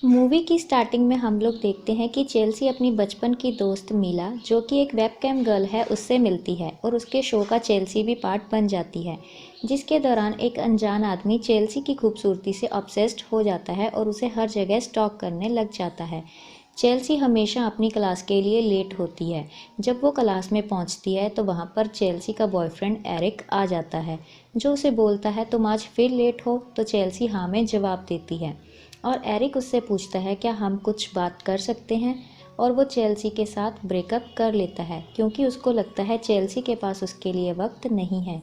Movie की starting में हम लोग देखते हैं कि चेल्सी अपनी बचपन की दोस्त मीला, जो कि एक वेबकैम गर्ल है, उससे मिलती है और उसके शो का चेल्सी भी पार्ट बन जाती है। जिसके दौरान एक अनजान आदमी चेल्सी की खूबसूरती से ऑब्सेस्ड हो जाता है और उसे हर जगह स्टॉक करने लग जाता है। चेल्सी हमेशा अपनी क्लास के लिए लेट होती है। जब वो क्लास में पहुंचती है तो वहां पर चेल्सी का बॉयफ्रेंड एरिक आ जाता है, जो उसे बोलता है तुम आज फिर लेट हो। तो चेल्सी हाँ में जवाब देती है और एरिक उससे पूछता है क्या हम कुछ बात कर सकते हैं। और वो चेल्सी के साथ ब्रेकअप कर लेता है क्योंकि उसको लगता है चेल्सी के पास उसके लिए वक्त नहीं है।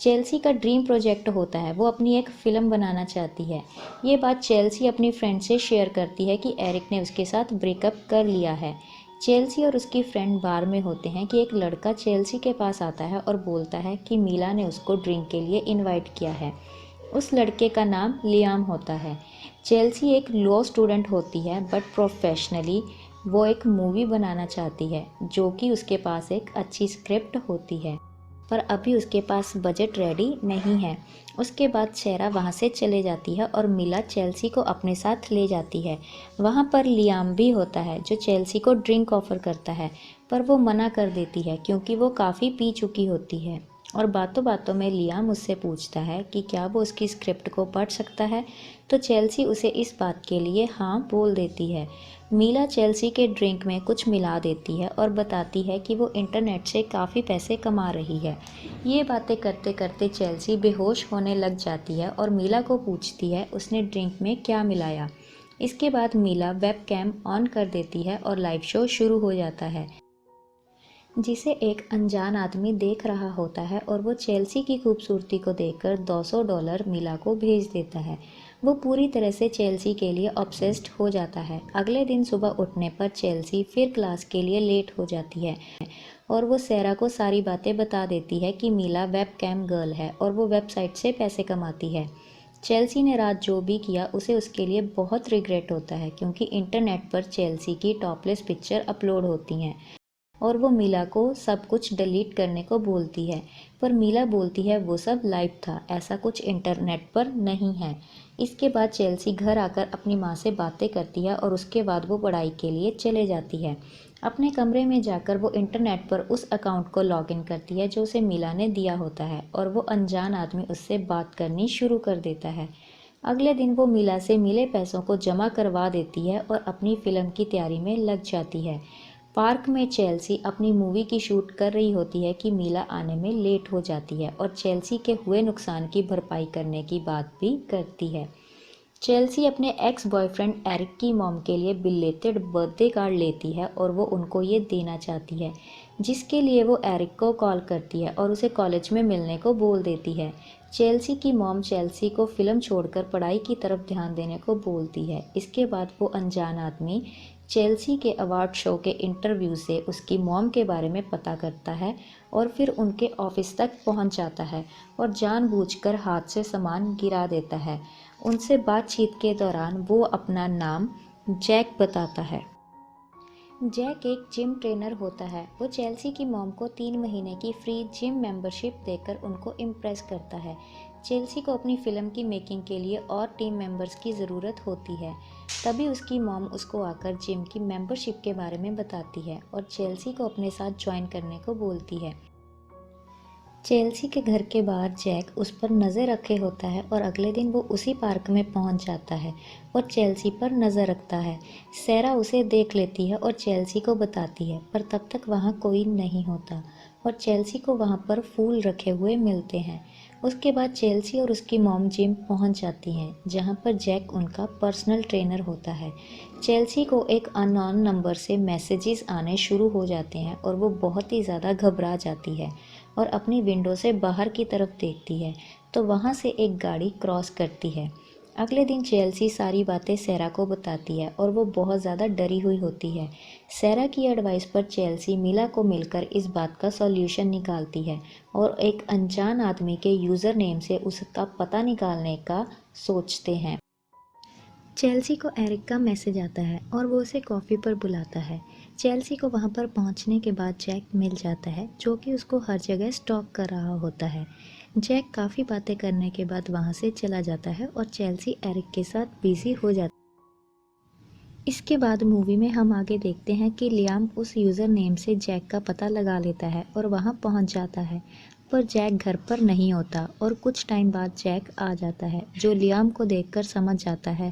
चेल्सी का ड्रीम प्रोजेक्ट होता है, वो अपनी एक फ़िल्म बनाना चाहती है। ये बात चेल्सी अपनी फ्रेंड से शेयर करती है कि एरिक ने उसके साथ ब्रेकअप कर लिया है। चेल्सी और उसकी फ्रेंड बार में होते हैं कि एक लड़का चेल्सी के पास आता है और बोलता है कि मीला ने उसको ड्रिंक के लिए इनवाइट किया है। उस लड़के का नाम लियाम होता है। चेल्सी एक लॉ स्टूडेंट होती है बट प्रोफेशनली वो एक मूवी बनाना चाहती है, जो कि उसके पास एक अच्छी स्क्रिप्ट होती है, पर अभी उसके पास बजट रेडी नहीं है। उसके बाद शेरा वहाँ से चले जाती है और मिला चेल्सी को अपने साथ ले जाती है। वहाँ पर लियाम भी होता है जो चेल्सी को ड्रिंक ऑफर करता है, पर वो मना कर देती है क्योंकि वो काफ़ी पी चुकी होती है। और बातों बातों में लियाम उससे पूछता है कि क्या वो उसकी स्क्रिप्ट को पढ़ सकता है, तो चेल्सी उसे इस बात के लिए हाँ बोल देती है। मीला चेल्सी के ड्रिंक में कुछ मिला देती है और बताती है कि वो इंटरनेट से काफ़ी पैसे कमा रही है। ये बातें करते करते चेल्सी बेहोश होने लग जाती है और मीला को पूछती है उसने ड्रिंक में क्या मिलाया। इसके बाद मीला वेब कैम ऑन कर देती है और लाइव शो शुरू हो जाता है, जिसे एक अनजान आदमी देख रहा होता है और वो चेल्सी की खूबसूरती को देखकर $200 मीला को भेज देता है। वो पूरी तरह से चेल्सी के लिए ऑब्सेस्ड हो जाता है। अगले दिन सुबह उठने पर चेल्सी फिर क्लास के लिए लेट हो जाती है और वो सेरा को सारी बातें बता देती है कि मीला वेब कैम गर्ल है और वो वेबसाइट से पैसे कमाती है। चेल्सी ने रात जो भी किया उसे उसके लिए बहुत रिग्रेट होता है क्योंकि इंटरनेट पर चेल्सी की टॉपलेस पिक्चर अपलोड होती हैं और वो मीला को सब कुछ डिलीट करने को बोलती है। पर मीला बोलती है वो सब लाइव था, ऐसा कुछ इंटरनेट पर नहीं है। इसके बाद चेल्सी घर आकर अपनी माँ से बातें करती है और उसके बाद वो पढ़ाई के लिए चले जाती है। अपने कमरे में जाकर वो इंटरनेट पर उस अकाउंट को लॉगिन करती है जो उसे मीला ने दिया होता है और वो अनजान आदमी उससे बात करनी शुरू कर देता है। अगले दिन वो मीला से मिले पैसों को जमा करवा देती है और अपनी फिल्म की तैयारी में लग जाती है। पार्क में चेल्सी अपनी मूवी की शूट कर रही होती है कि मीला आने में लेट हो जाती है और चेल्सी के हुए नुकसान की भरपाई करने की बात भी करती है। चेल्सी अपने एक्स बॉयफ्रेंड एरिक की मॉम के लिए बिलेटेड बर्थडे कार्ड लेती है और वो उनको ये देना चाहती है, जिसके लिए वो एरिक को कॉल करती है और उसे कॉलेज में मिलने को बोल देती है। चेल्सी की मॉम चेल्सी को फिल्म छोड़कर पढ़ाई की तरफ ध्यान देने को बोलती है। इसके बाद वो अनजान आदमी चेल्सी के अवार्ड शो के इंटरव्यू से उसकी मॉम के बारे में पता करता है और फिर उनके ऑफिस तक पहुंच जाता है और जानबूझकर हाथ से सामान गिरा देता है। उनसे बातचीत के दौरान वो अपना नाम जैक बताता है। जैक एक जिम ट्रेनर होता है। वो चेल्सी की मॉम को 3 महीने की फ्री जिम मेंबरशिप देकर उनको इम्प्रेस करता है। चेल्सी को अपनी फ़िल्म की मेकिंग के लिए और टीम मेंबर्स की ज़रूरत होती है। तभी उसकी मॉम उसको आकर जिम की मेंबरशिप के बारे में बताती है और चेल्सी को अपने साथ ज्वाइन करने को बोलती है। चेल्सी के घर के बाहर जैक उस पर नज़र रखे होता है और अगले दिन वो उसी पार्क में पहुंच जाता है और चेल्सी पर नज़र रखता है। सेरा उसे देख लेती है और चेल्सी को बताती है, पर तब तक वहाँ कोई नहीं होता और चेल्सी को वहाँ पर फूल रखे हुए मिलते हैं। उसके बाद चेल्सी और उसकी मॉम जिम पहुँच जाती हैं, जहाँ पर जैक उनका पर्सनल ट्रेनर होता है। चेल्सी को एक अननोन नंबर से मैसेजेस आने शुरू हो जाते हैं और वो बहुत ही ज़्यादा घबरा जाती है और अपनी विंडो से बाहर की तरफ देखती है तो वहाँ से एक गाड़ी क्रॉस करती है। अगले दिन चेल्सी सारी बातें सेरा को बताती है और वो बहुत ज़्यादा डरी हुई होती है। सेरा की एडवाइस पर चेल्सी मीला को मिलकर इस बात का सॉल्यूशन निकालती है और एक अनजान आदमी के यूज़र नेम से उसका पता निकालने का सोचते हैं। चेल्सी को एरिक का मैसेज आता है और वो उसे कॉफ़ी पर बुलाता है। चेल्सी को वहाँ पर पहुँचने के बाद जैक मिल जाता है, जो कि उसको हर जगह स्टॉक कर रहा होता है। जैक काफ़ी बातें करने के बाद वहाँ से चला जाता है और चेल्सी एरिक के साथ बिजी हो जाती है। इसके बाद मूवी में हम आगे देखते हैं कि लियाम उस यूज़र नेम से जैक का पता लगा लेता है और वहाँ पहुँच जाता है, पर जैक घर पर नहीं होता और कुछ टाइम बाद जैक आ जाता है, जो लियाम को देखकर समझ जाता है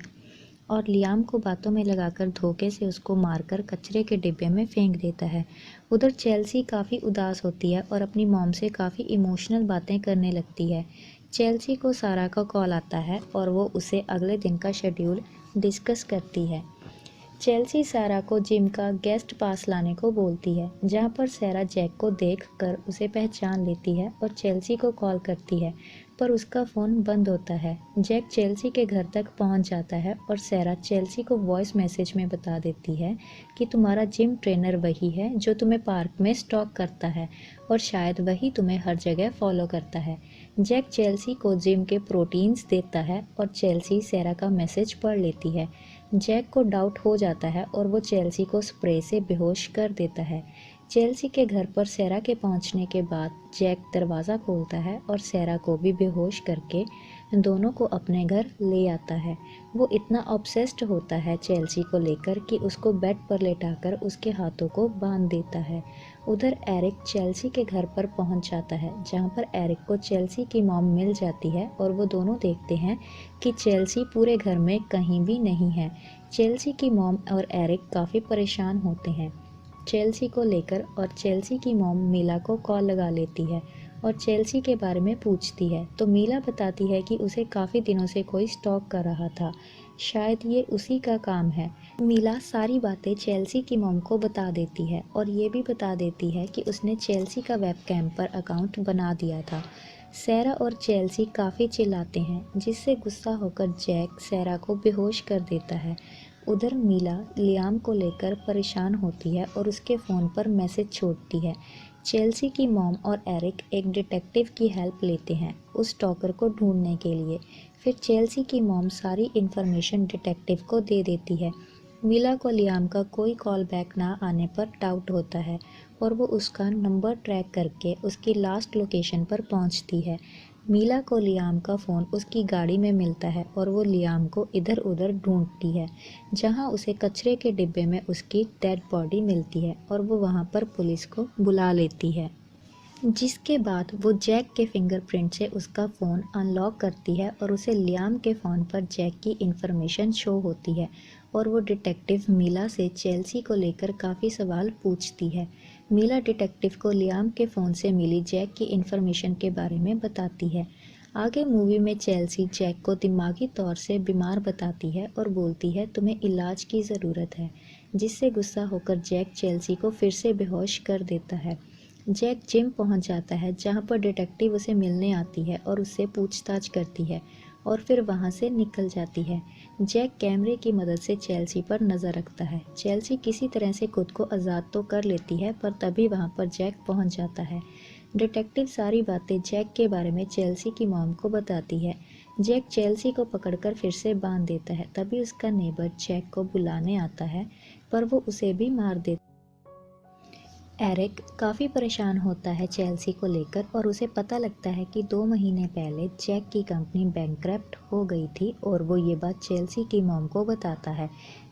और लियाम को बातों में लगाकर धोखे से उसको मारकर कचरे के डिब्बे में फेंक देता है। उधर चेल्सी काफ़ी उदास होती है और अपनी मॉम से काफ़ी इमोशनल बातें करने लगती है। चेल्सी को सारा का कॉल आता है और वो उसे अगले दिन का शेड्यूल डिस्कस करती है। चेल्सी सारा को जिम का गेस्ट पास लाने को बोलती है, जहाँ पर सारा जैक को देखकर उसे पहचान लेती है और चेल्सी को कॉल करती है, पर उसका फ़ोन बंद होता है। जैक चेल्सी के घर तक पहुँच जाता है और सारा चेल्सी को वॉइस मैसेज में बता देती है कि तुम्हारा जिम ट्रेनर वही है जो तुम्हें पार्क में स्टॉक करता है और शायद वही तुम्हें हर जगह फॉलो करता है। जैक चेल्सी को जिम के प्रोटीन्स देता है और चेल्सी सारा का मैसेज पढ़ लेती है। जैक को डाउट हो जाता है और वो चेल्सी को स्प्रे से बेहोश कर देता है। चेल्सी के घर पर सारा के पहुंचने के बाद जैक दरवाज़ा खोलता है और सारा को भी बेहोश करके दोनों को अपने घर ले आता है। वो इतना ऑब्सेस्ड होता है चेल्सी को लेकर कि उसको बेड पर लेटाकर उसके हाथों को बांध देता है। उधर एरिक चेल्सी के घर पर पहुंच जाता है, जहां पर एरिक को चेल्सी की मॉम मिल जाती है और वो दोनों देखते हैं कि चेल्सी पूरे घर में कहीं भी नहीं है। चेल्सी की मॉम और एरिक काफ़ी परेशान होते हैं चेल्सी को लेकर और चेल्सी की मॉम मीला को कॉल लगा लेती है और चेल्सी के बारे में पूछती है, तो मीला बताती है कि उसे काफ़ी दिनों से कोई स्टॉक कर रहा था, शायद ये उसी का काम है। मीला सारी बातें चेल्सी की मॉम को बता देती है और ये भी बता देती है कि उसने चेल्सी का वेबकैम पर अकाउंट बना दिया था। सारा और चेल्सी काफ़ी चिल्लाते हैं, जिससे गुस्सा होकर जैक सारा को बेहोश कर देता है। उधर मीला लियाम को लेकर परेशान होती है और उसके फ़ोन पर मैसेज छोड़ती है। चेल्सी की मॉम और एरिक एक डिटेक्टिव की हेल्प लेते हैं उस स्टॉकर को ढूंढने के लिए। फिर चेल्सी की मॉम सारी इन्फॉर्मेशन डिटेक्टिव को दे देती है। मीला को लियाम का कोई कॉल बैक ना आने पर डाउट होता है और वो उसका नंबर ट्रैक करके उसकी लास्ट लोकेशन पर पहुंचती है। मीला को लियाम का फ़ोन उसकी गाड़ी में मिलता है और वो लियाम को इधर उधर ढूंढती है, जहां उसे कचरे के डिब्बे में उसकी डेड बॉडी मिलती है और वो वहां पर पुलिस को बुला लेती है। जिसके बाद वो जैक के फिंगरप्रिंट से उसका फ़ोन अनलॉक करती है और उसे लियाम के फ़ोन पर जैक की इन्फॉर्मेशन शो होती है और वो डिटेक्टिव मीला से चेल्सी को लेकर काफ़ी सवाल पूछती है। मीला डिटेक्टिव को लियाम के फ़ोन से मिली जैक की इन्फॉर्मेशन के बारे में बताती है। आगे मूवी में चेल्सी जैक को दिमागी तौर से बीमार बताती है और बोलती है तुम्हें इलाज की ज़रूरत है, जिससे गुस्सा होकर जैक चेल्सी को फिर से बेहोश कर देता है। जैक जिम पहुंच जाता है, जहां पर डिटेक्टिव उसे मिलने आती है और उससे पूछताछ करती है और फिर वहां से निकल जाती है। जैक कैमरे की मदद से चेल्सी पर नज़र रखता है। चेल्सी किसी तरह से खुद को आज़ाद तो कर लेती है, पर तभी वहां पर जैक पहुंच जाता है। डिटेक्टिव सारी बातें जैक के बारे में चेल्सी की मॉम को बताती है। जैक चेल्सी को पकड़कर फिर से बांध देता है। तभी उसका नेबर जैक को बुलाने आता है, पर वो उसे भी मार देता है। एरिक काफ़ी परेशान होता है चेल्सी को लेकर और उसे पता लगता है कि 2 महीने पहले जैक की कंपनी बैंकक्रप्ट हो गई थी और वो ये बात चेल्सी की मॉम को बताता है।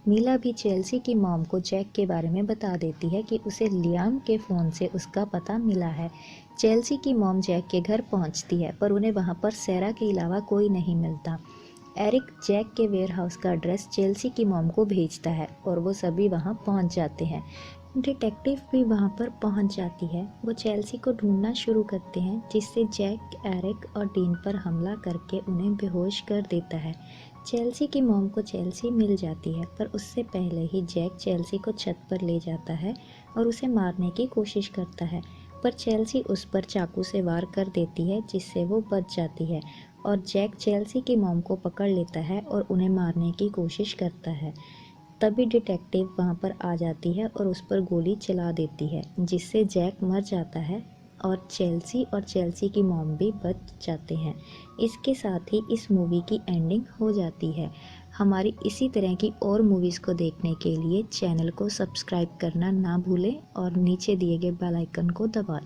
मीला भी चेल्सी की मॉम को जैक के बारे में बता देती है कि उसे लियाम के फ़ोन से उसका पता मिला है। चेल्सी की मॉम जैक के घर पहुंचती है, पर उन्हें वहां पर सारा के अलावा कोई नहीं मिलता। एरिक जैक के वेयरहाउस का एड्रेस चेल्सी की मॉम को भेजता है और वो सभी वहां पहुंच जाते हैं। डिटेक्टिव भी वहां पर पहुंच जाती है। वो चेल्सी को ढूंढना शुरू करते हैं, जिससे जैक एरिक और डीन पर हमला करके उन्हें बेहोश कर देता है। चेल्सी की मॉम को चेल्सी मिल जाती है, पर उससे पहले ही जैक चेल्सी को छत पर ले जाता है और उसे मारने की कोशिश करता है, पर चेल्सी उस पर चाकू से वार कर देती है, जिससे वो बच जाती है और जैक चेल्सी की मॉम को पकड़ लेता है और उन्हें मारने की कोशिश करता है। तभी डिटेक्टिव वहां पर आ जाती है और उस पर गोली चला देती है, जिससे जैक मर जाता है और चेल्सी की मॉम भी बच जाते हैं। इसके साथ ही इस मूवी की एंडिंग हो जाती है। हमारी इसी तरह की और मूवीज़ को देखने के लिए चैनल को सब्सक्राइब करना ना भूलें और नीचे दिए गए बेल आइकन को दबाएं।